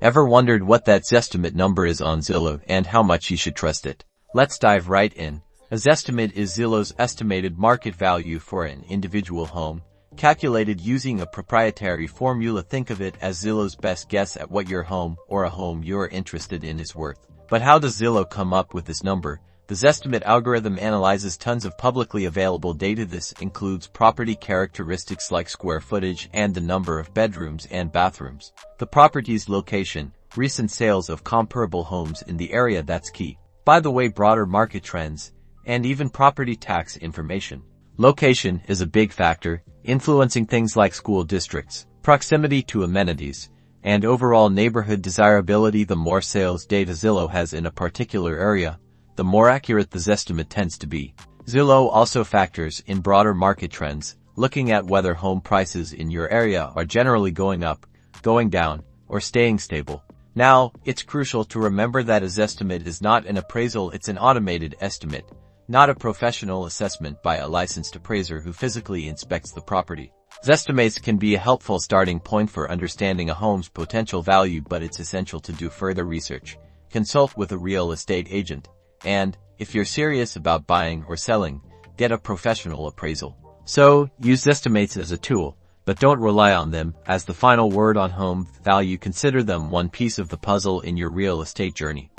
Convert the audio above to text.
Ever wondered what that Zestimate number is on Zillow and how much you should trust it? Let's dive right in. A Zestimate is Zillow's estimated market value for an individual home, calculated using a proprietary formula. Think of it as Zillow's best guess at what your home or a home you're interested in is worth. But how does Zillow come up with this number? The Zestimate algorithm analyzes tons of publicly available data. This includes property characteristics like square footage and the number of bedrooms and bathrooms, the property's location, recent sales of comparable homes in the area. That's key. By the way, broader market trends, and even property tax information. Location is a big factor, influencing things like school districts, proximity to amenities, and overall neighborhood desirability. The more sales data Zillow has in a particular area, the more accurate the Zestimate tends to be. Zillow also factors in broader market trends, looking at whether home prices in your area are generally going up, going down, or staying stable. Now, it's crucial to remember that a Zestimate is not an appraisal. It's an automated estimate, not a professional assessment by a licensed appraiser who physically inspects the property. Zestimates can be a helpful starting point for understanding a home's potential value, but it's essential to do further research, consult with a real estate agent, and, if you're serious about buying or selling, get a professional appraisal. So, use Zestimates as a tool, but don't rely on them as the final word on home value. Consider them one piece of the puzzle in your real estate journey.